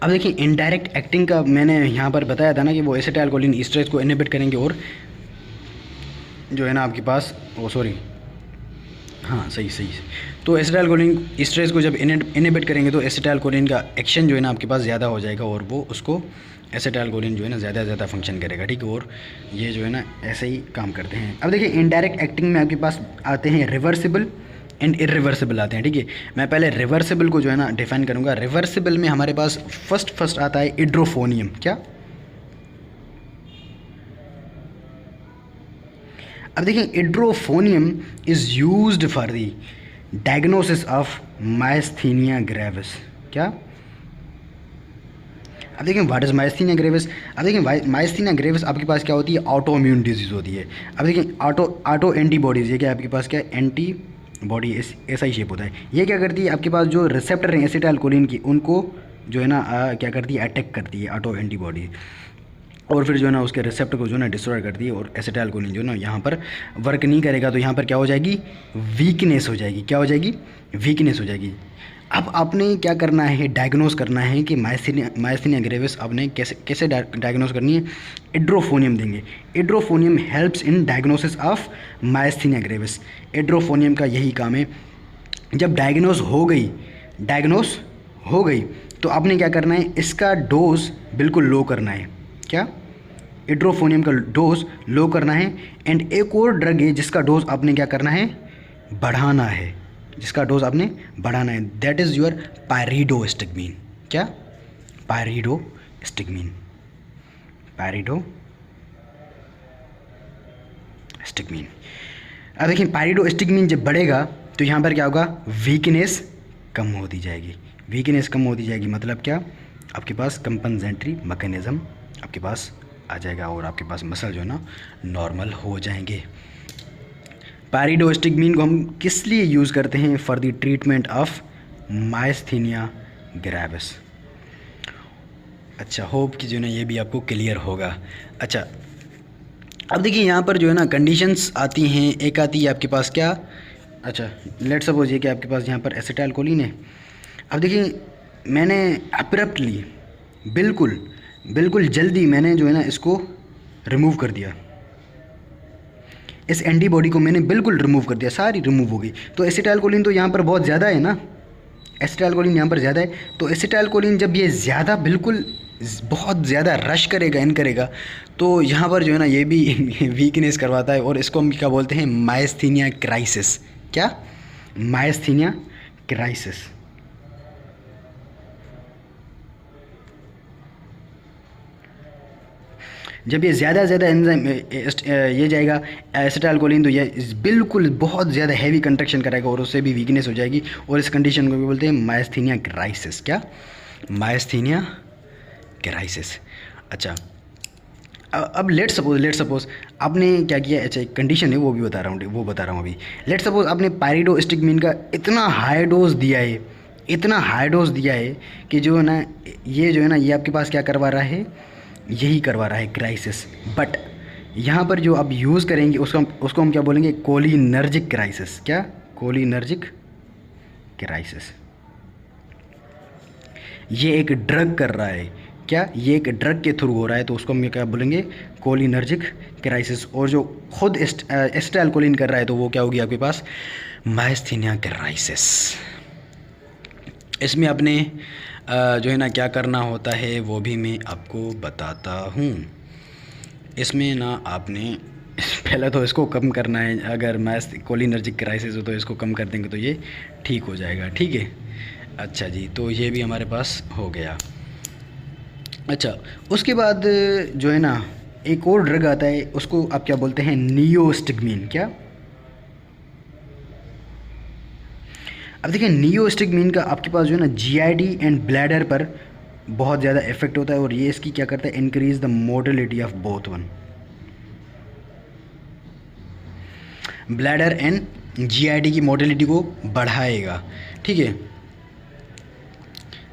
अब देखिए इनडायरेक्ट एक्टिंग का मैंने यहाँ पर बताया था ना कि वो एसिटाइलकोलिन ईस्टरेज को इनहिबिट करेंगे और जो है ना आपके पास हाँ सही सही। तो एसिटाइलकोलिन ईस्टरेज को जब इनहिबिट करेंगे तो एसिटाइलकोलिन का एक्शन जो है ना आपके पास ज़्यादा हो जाएगा और वो उसको एसिटाइलकोलिन जो है ना ज़्यादा फंक्शन करेगा, ठीक है। और ये जो है ना ऐसे ही काम करते हैं। अब देखिए इनडायरेक्ट एक्टिंग में आपके पास आते हैं रिवर्सिबल एंड इरिवर्सिबल आते हैं, ठीक है। मैं पहले रिवर्सिबल को जो है ना डिफाइन करूँगा। रिवर्सिबल में हमारे पास फर्स्ट आता है इड्रोफोनियम। क्या? अब देखिए edrophonium is used for the diagnosis of myasthenia gravis. क्या? अब देखिए व्हाट इज़ माइस्थीनिया ग्रेविस। अब देखिए माइस्थीनिया ग्रेविस आपके पास क्या होती है? ऑटो इम्यून डिजीज़ होती है। अब देखिए ऑटो एंटीबॉडीज़, ये क्या आपके पास क्या एंटी बॉडी ऐसा ही शेप होता है। ये क्या करती है आपके पास जो रिसेप्टर हैं एसिटाइलकोलिन की, उनको जो है ना क्या करती है? अटैक करती है ऑटो एंटीबॉडी, और फिर जो है ना उसके रिसेप्टर को जो है ना डिस्ट्रॉय करती है और एसिटाइलकोलिन जो है ना यहाँ पर वर्क नहीं करेगा। तो यहाँ पर क्या हो जाएगी? वीकनेस हो जाएगी। क्या हो जाएगी? वीकनेस हो जाएगी। अब आपने क्या करना है? डायग्नोस करना है कि माइस्थीनिया ग्रेविस आपने कैसे डायग्नोस करनी है? इड्रोफोनियम देंगे। Edrophonium helps in diagnosis of myasthenia gravis. Edrophonium का यही काम है। जब डायग्नोस हो गई तो आपने क्या करना है? इसका डोज बिल्कुल लो करना है। क्या? इड्रोफोनियम का डोज लो करना है। एंड एक और ड्रग है जिसका डोज आपने क्या करना है? बढ़ाना है। जिसका डोज आपने बढ़ाना है, दैट इज़ योर पायरिडोस्टिग्मीन। क्या? पायरिडोस्टिग्मीन। अब देखिए पायरिडोस्टिग्मीन जब बढ़ेगा तो यहाँ पर क्या होगा? वीकनेस कम होती जाएगी। वीकनेस कम होती जाएगी मतलब क्या? आपके पास कंपनसेटरी मैकेनिज्म आपके पास आ जाएगा और आपके पास मसल जो है ना नॉर्मल हो जाएंगे। पायरिडोस्टिग्मीन को हम किस लिए यूज़ करते हैं? For the treatment of myasthenia gravis. अच्छा, होप कि जो है ना ये भी आपको क्लियर होगा। अच्छा, अब देखिए यहाँ पर जो है ना कंडीशंस आती हैं। एक आती है आपके पास क्या? अच्छा, लेट सपोज ये कि आपके पास यहाँ पर एसिटाइलकोलिन है। अब देखिए मैंने अब्रप्टली बिल्कुल जल्दी मैंने जो है ना इसको रिमूव कर दिया। इस एंटीबॉडी को मैंने बिल्कुल रिमूव कर दिया, सारी रिमूव हो गई। तो एसिटाइलकोलिन तो यहाँ पर बहुत ज़्यादा है ना, एसिटाइलकोलिन यहाँ पर ज़्यादा है। तो एसिटाइलकोलिन जब ये ज़्यादा बिल्कुल बहुत ज़्यादा रश करेगा, इन करेगा, तो यहाँ पर जो है ना ये भी वीकनेस करवाता है और इसको हम क्या बोलते हैं? Myasthenia crisis. क्या? Myasthenia crisis. जब ये ज़्यादा एंजाइम ये जाएगा एसिटाइलकोलिन, तो ये बिल्कुल बहुत ज़्यादा हैवी कंट्रैक्शन कराएगा और उससे भी वीकनेस हो जाएगी और इस कंडीशन को भी बोलते हैं माइस्थीनिया क्राइसिस। क्या? Myasthenia crisis. अच्छा, अब लेट सपोज आपने क्या किया? अच्छा, एक कंडीशन है वो बता रहा हूँ अभी। लेट सपोज आपने पायरिडोस्टिग्मीन का इतना हाई डोज दिया है कि जो है ना ये आपके पास क्या करवा रहा है? यही करवा रहा है क्राइसिस। बट यहाँ पर जो आप यूज़ करेंगे उसको हम क्या बोलेंगे? Cholinergic crisis. क्या? Cholinergic crisis. ये एक ड्रग कर रहा है। क्या? ये एक ड्रग के थ्रू हो रहा है, तो उसको हम क्या बोलेंगे? Cholinergic crisis. और जो खुद एसिटाइलकोलिन कर रहा है तो वो क्या होगी आपके पास? Myasthenia crisis. इसमें अपने जो है ना क्या करना होता है वो भी मैं आपको बताता हूँ। इसमें ना आपने पहले तो इसको कम करना है। अगर कोलिनर्जिक क्राइसिस हो तो इसको कम कर देंगे तो ये ठीक हो जाएगा, ठीक है। अच्छा जी, तो ये भी हमारे पास हो गया। अच्छा, उसके बाद जो है ना एक और ड्रग आता है, उसको आप क्या बोलते हैं? नियोस्टिग्मीन। क्या? अब देखिए नियोस्टिग्मीन का आपके पास जो है ना जीआईडी एंड ब्लैडर पर बहुत ज़्यादा इफेक्ट होता है और ये इसकी क्या करता है? Increase the motility of both one. Bladder and GID की मोटिलिटी को बढ़ाएगा, ठीक है।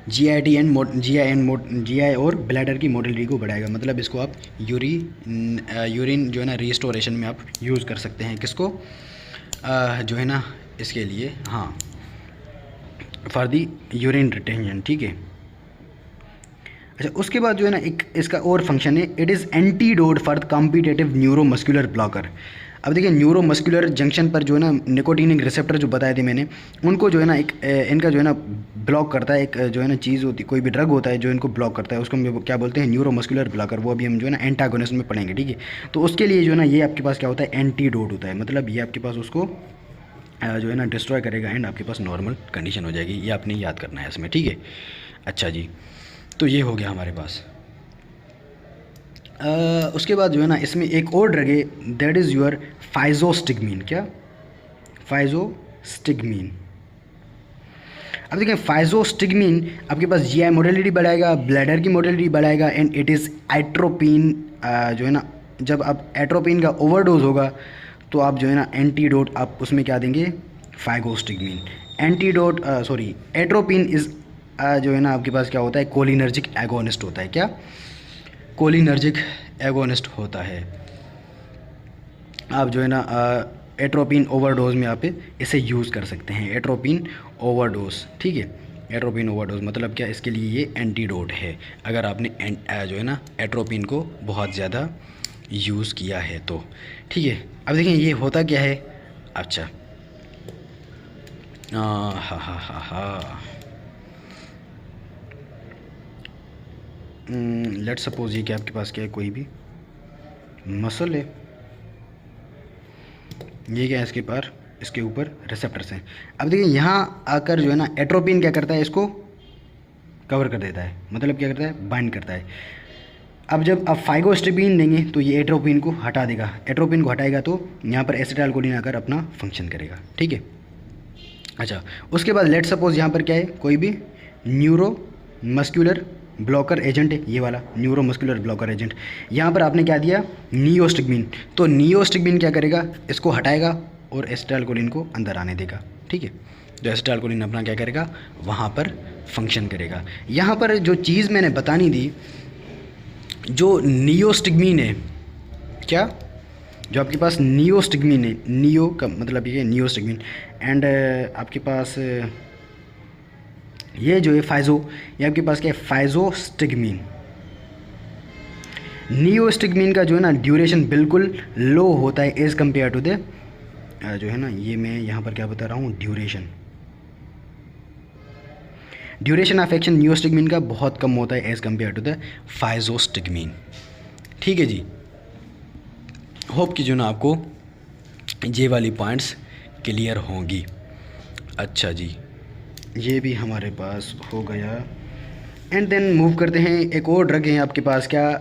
GI और ब्लैडर की मोटिलिटी को बढ़ाएगा। मतलब इसको आप यूरिन जो है ना रिस्टोरेशन में आप यूज़ कर सकते हैं। किसको जो है ना इसके लिए, हाँ, फॉर दी यूरिन रिटेंशन, ठीक है। अच्छा, उसके बाद जो है ना एक इसका और फंक्शन है, it is antidote for the competitive neuromuscular blocker. अब देखिए न्यूरोमस्कुलर जंक्शन पर जो है ना निकोटिनिक रिसेप्टर जो बताए थे मैंने, उनको जो है ना एक इनका जो है ना ब्लॉक करता है, एक जो है ना चीज़ होती, कोई भी ड्रग होता है जो इनको ब्लॉक करता है, उसको हम क्या बोलते हैं, न्यूरोमस्कुलर ब्लॉकर। वो अभी हम जो है ना एंटागोनिस्ट में पढ़ेंगे, ठीक है। तो उसके लिए जो है ना ये आपके पास क्या होता है, एंटीडोट होता है। मतलब ये आपके पास उसको जो है ना डिस्ट्रॉय करेगा एंड आपके पास नॉर्मल कंडीशन हो जाएगी। ये आपने याद करना है इसमें, ठीक है। अच्छा जी, तो ये हो गया हमारे पास। उसके बाद जो है ना इसमें एक और ड्रग है, दैट इज़ योर फाइजोस्टिगमीन। क्या? फाइजोस्टिगमीन। अब देखें, फाइजोस्टिगमीन आपके पास जीआई मोटिलिटी बढ़ाएगा, ब्लैडर की मोटिलिटी बढ़ाएगा एंड इट इज़ एट्रोपिन। जो है ना जब आप एट्रोपिन का ओवरडोज होगा तो आप जो है ना एंटीडोट आप उसमें क्या देंगे, फाइगोस्टिगमीन। एंटीडोट सॉरी एट्रोपिन इज़ जो है ना आपके पास क्या होता है, कोलिनर्जिक एगोनिस्ट होता है। क्या? कोलिनर्जिक एगोनिस्ट होता है। आप जो है ना एट्रोपिन ओवरडोज में आप इसे यूज़ कर सकते हैं, एट्रोपिन ओवरडोज, ठीक है। एट्रोपिन ओवरडोज मतलब क्या, इसके लिए ये एंटीडोट है अगर आपने जो है ना एट्रोपिन को बहुत ज़्यादा यूज़ किया है तो, ठीक है। अब देखें ये होता क्या है। अच्छा, हा हा हा हा लेट्स सपोज ये कि आपके पास क्या है, कोई भी मसल है, ये क्या है, इसके पार इसके ऊपर रिसेप्टर्स हैं। अब देखिए यहाँ आकर जो है ना एट्रोपिन क्या करता है, इसको कवर कर देता है, मतलब क्या करता है, बाइंड करता है। अब जब आप फाइगोस्टिबिन देंगे तो ये एट्रोपिन को हटा देगा, एट्रोपिन को हटाएगा तो यहाँ पर एसिटाइलकोलिन आकर अपना फंक्शन करेगा, ठीक है। अच्छा, उसके बाद लेट सपोज यहाँ पर क्या है, कोई भी न्यूरो मस्कुलर ब्लॉकर एजेंट है, ये वाला न्यूरो मस्कुलर ब्लॉकर एजेंट। यहाँ पर आपने क्या दिया, नियोस्टिगमिन। तो नियोस्टिगमिन क्या करेगा, इसको हटाएगा और एसिटाइलकोलिन को अंदर आने देगा, ठीक है। तो एसिटाइलकोलिन अपना क्या करेगा, वहाँ पर फंक्शन करेगा। यहाँ पर जो चीज़ मैंने बतानी थी, जो नियोस्टिगमिन है, क्या, जो आपके पास नियोस्टिगमिन है, नियो का मतलब ये नियोस्टिगमिन एंड आपके पास ये जो है फाइजो, ये आपके पास क्या है, फाइजोस्टिगमिन। नियोस्टिगमिन का जो है ना ड्यूरेशन बिल्कुल लो होता है एज़ कम्पेयर टू द जो है ना, ये मैं यहाँ पर क्या बता रहा हूँ, ड्यूरेशन ऑफ एक्शन नियोस्टिगमिन का बहुत कम होता है एज़ कम्पेयर टू द फाइजोस्टिगमिन, ठीक है जी। होप कि जो ना आपको ये वाली पॉइंट्स क्लियर होंगी। अच्छा जी, ये भी हमारे पास हो गया। एंड देन मूव करते हैं, एक और ड्रग है आपके पास, क्या,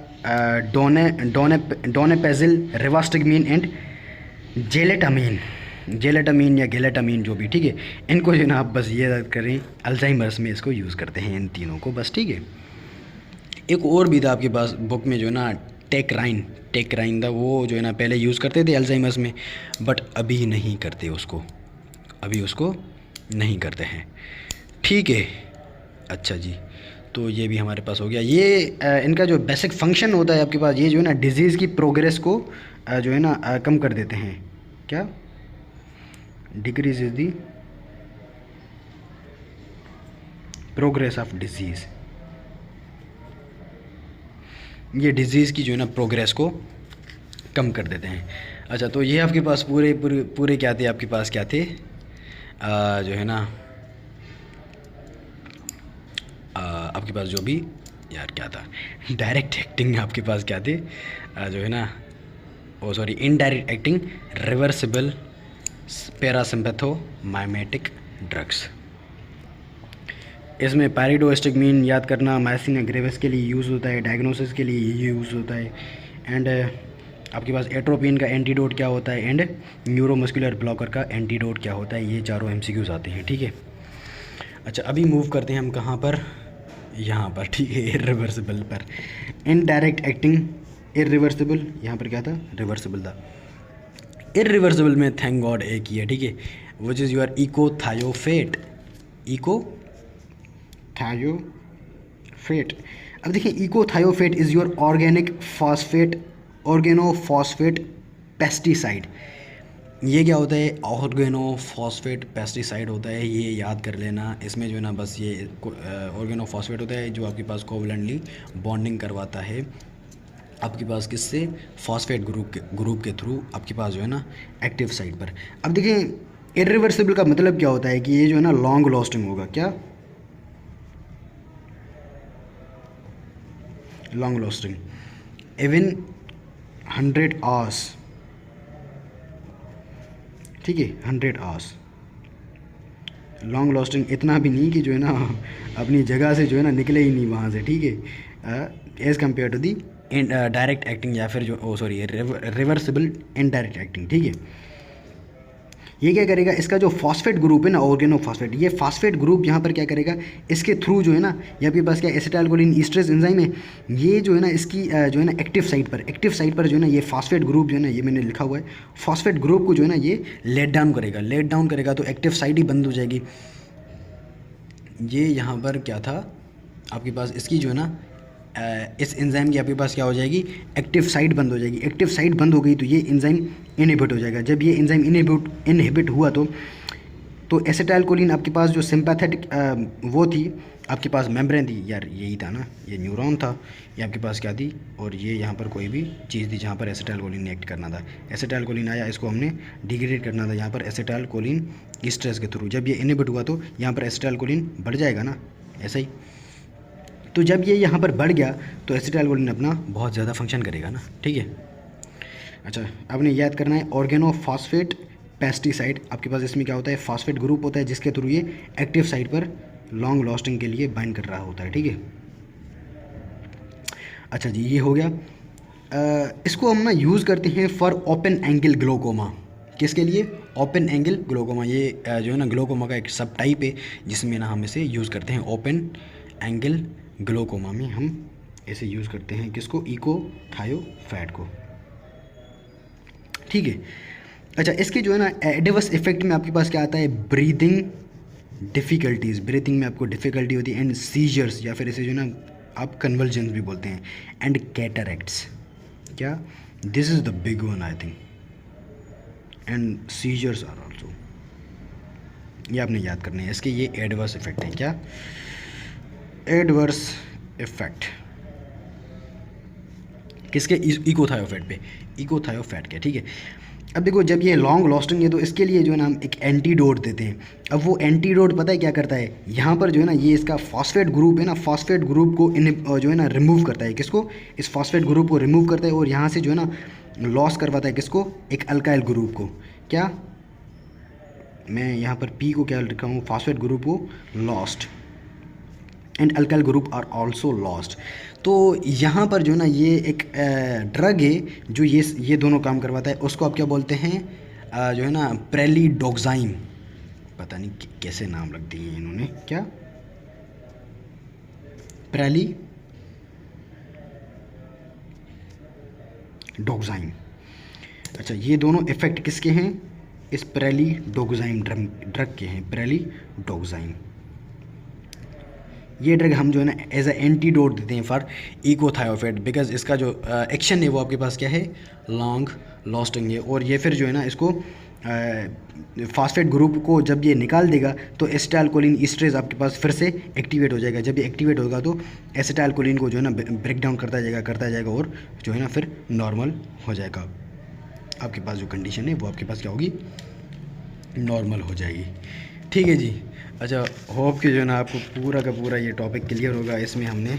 डोनेपेजिल, रिवास्टिगमिन एंड जेलेटामीन या गेलेटामीन जो भी, ठीक है। इनको जो ना आप बस ये याद करें, अल्जाइमर्स में इसको यूज़ करते हैं इन तीनों को, बस, ठीक है। एक और भी था आपके पास बुक में जो है ना, टेक्राइन था, वो जो है ना पहले यूज़ करते थे अल्जाइमर्स में, बट अभी नहीं करते उसको, अभी उसको नहीं करते हैं, ठीक है। अच्छा जी, तो ये भी हमारे पास हो गया। ये इनका जो बेसिक फंक्शन होता है आपके पास, ये जो है ना डिजीज़ की प्रोग्रेस को जो है ना कम कर देते हैं। क्या? Decrease is the progress of disease. ये डिजीज़ की जो है ना प्रोग्रेस को कम कर देते हैं। अच्छा, तो ये आपके पास पूरे क्या थे, आपके पास क्या थे, जो है ना आपके पास जो भी यार क्या था, डायरेक्ट एक्टिंग आपके पास क्या थे, जो है ना, oh sorry, indirect acting reversible parasympathomimetic drugs. इसमें पैरिडोस्टिगमिन याद करना, माइसिना ग्रेविस के लिए यूज़ होता है, डायग्नोसिस के लिए यूज़ होता है। एंड आपके पास एट्रोपिन का एंटीडोट क्या होता है एंड न्यूरोमस्कुलर ब्लॉकर का एंटीडोट क्या होता है, ये चारों एमसीक्यूज आते हैं, ठीक है। अच्छा, अभी मूव करते हैं हम कहाँ पर, यहाँ पर, ठीक है, इरिवर्सिबल पर। इनडायरेक्ट एक्टिंग इरिवर्सिबल, यहाँ पर क्या था, रिवर्सिबल था। इरिवर्सिबल में थैंक गॉड एक ही है, ठीक है, विच इज़ योर इकोथायोफेट, थायोफेट। अब देखिए echothiophate is your organic phosphate organophosphate pesticide. ये क्या होता है? ऑर्गेनोफॉस्फेट पेस्टिसाइड होता है, ये याद कर लेना। इसमें जो है ना बस ये ऑर्गेनोफॉस्फेट होता है जो आपके पास कोवलेंटली बॉन्डिंग करवाता है आपके पास किससे? फॉस्फेट ग्रुप के थ्रू आपके पास जो है ना एक्टिव साइट पर। अब देखिए इरिवर्सिबल का मतलब क्या होता है कि ये जो है ना लॉन्ग लास्टिंग होगा। क्या? लॉन्ग लास्टिंग इवन 100 आवर्स, ठीक है, 100 आवर्स। लॉन्ग लास्टिंग इतना भी नहीं कि जो है ना अपनी जगह से जो है ना निकले ही नहीं वहाँ से, ठीक है, as compare to the direct acting या फिर जो रिवर्सिबल इनडायरेक्ट एक्टिंग, ठीक है। ये क्या करेगा? इसका जो फॉस्फेट ग्रुप है ना ऑर्गेनोफॉस्फेट, ये फॉस्फेट ग्रुप यहाँ पर क्या करेगा? इसके थ्रू जो है ना ये आपके पास क्या एसिटाइलकोलिन ईस्टरेज एंजाइम है, ये जो है ना इसकी जो है ना एक्टिव साइट पर जो है ना ये फॉस्फेट ग्रुप जो है ना ये मैंने लिखा हुआ है, फॉस्फेट ग्रुप को जो है ना ये लेट डाउन करेगा तो एक्टिव साइट ही बंद हो जाएगी। ये यहाँ पर क्या था आपके पास? इसकी जो है ना इस एंजाइम की आपके पास क्या हो जाएगी? एक्टिव साइट बंद हो जाएगी। एक्टिव साइट बंद हो गई तो ये एंजाइम इनहिबिट हो जाएगा। जब ये एंजाइम इनहिबिट हुआ तो एसिटाइलकोलिन आपके पास जो सिंपैथेटिक वो थी आपके पास मेम्ब्रेन थी, यार यही था ना, ये न्यूरॉन था, ये आपके पास क्या थी, और ये यहाँ पर कोई भी चीज़ थी जहाँ पर एसिटाइलकोलिन ने एक्ट करना था। एसिटाइलकोलिन आया, इसको हमने डिग्रेड करना था यहाँ पर एसिटाइलकोलिन ईस्टरेज के थ्रू। जब ये इनहिबिट हुआ तो यहाँ पर एसिटाइलकोलिन बढ़ जाएगा ना, ऐसा ही। तो जब ये यहाँ पर बढ़ गया तो एसिटाइलकोलिन अपना बहुत ज़्यादा फंक्शन करेगा ना, ठीक है। अच्छा, आपने याद करना है ऑर्गेनोफॉस्फेट पेस्टिसाइड। आपके पास इसमें क्या होता है? फॉस्फेट ग्रुप होता है जिसके थ्रू ये एक्टिव साइट पर लॉन्ग लास्टिंग के लिए बाइंड कर रहा होता है, ठीक है। अच्छा जी, ये हो गया। इसको हम ना यूज़ करते हैं फॉर ओपन एंगल ग्लोकोमा। किसके लिए? Open angle glaucoma. ये जो है ना ग्लोकोमा का एक सब टाइप है जिसमें ना हम इसे यूज़ करते हैं। ओपन एंगल ग्लोकोमा में हम इसे यूज़ करते हैं किसको? इकोथायोफेट को, ठीक है। अच्छा, इसके जो है ना एडवर्स इफेक्ट में आपके पास क्या आता है? ब्रीदिंग डिफ़िकल्टीज़, ब्रीथिंग में आपको डिफ़िकल्टी होती है, एंड सीजर्स, या फिर इसे जो है ना आप कन्वल्जन्स भी बोलते हैं, एंड कैटरैक्ट्स। क्या? This is the big one I think, and seizures are also. ये आपने याद करना है, इसके ये एडवर्स इफेक्ट है। क्या? एडवर्स इफेक्ट किसके? इकोथायोफेट पे, इकोथायोफेट के, ठीक है। अब देखो जब ये लॉन्ग लास्टिंग है तो इसके लिए जो है ना हम एक एंटीडोट देते हैं। अब वो एंटीडोट पता है क्या करता है? यहाँ पर जो है ना ये इसका फॉस्फेट ग्रुप है ना, फॉस्फेट ग्रुप को जो है ना रिमूव करता है। किसको? इस फॉस्फेट ग्रुप को रिमूव करता है और यहाँ से जो है ना लॉस करवाता है किसको? एक अल्काइल ग्रुप को। क्या? मैं यहाँ पर पी को क्या लिखा हूँ? फॉस्फेट ग्रुप को lost, and alkyl group are also lost. तो यहाँ पर जो ना ये एक ड्रग है जो ये दोनों काम करवाता है, उसको आप क्या बोलते हैं? जो है ना प्रेलिडोक्साइम। पता नहीं कैसे नाम रख दिए इन्होंने। क्या? प्रेलिडोक्साइम। अच्छा, ये दोनों इफेक्ट किसके हैं? इस प्रेलिडोक्साइम ड्रग के हैं, प्रेलिडोक्साइम। ये ड्रग हम जो है ना एज अ एंटीडोट देते हैं फॉर इकोथायोफेट, बिकॉज इसका जो एक्शन है वो आपके पास क्या है? लॉन्ग लास्टिंग है। और ये फिर जो है ना इसको फॉस्फेट ग्रुप को जब ये निकाल देगा तो एसिटाइलकोलिन ईस्टरेज आपके पास फिर से एक्टिवेट हो जाएगा। जब ये एक्टिवेट होगा तो एसिटाइलकोलिन को जो है ना ब्रेक डाउन करता जाएगा और जो है ना फिर नॉर्मल हो जाएगा। आपके पास जो कंडीशन है वो आपके पास क्या होगी? नॉर्मल हो जाएगी, ठीक है जी। अच्छा, होप कि जो है ना आपको पूरा का पूरा ये टॉपिक क्लियर होगा। इसमें हमने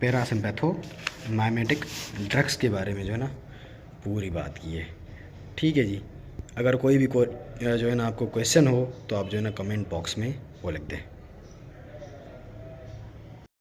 पैरासिम्पैथोमाइमेटिक ड्रग्स के बारे में जो है ना पूरी बात की है, ठीक है जी। अगर कोई भी जो है ना आपको क्वेश्चन हो तो आप जो है ना कमेंट बॉक्स में वो लिख दें।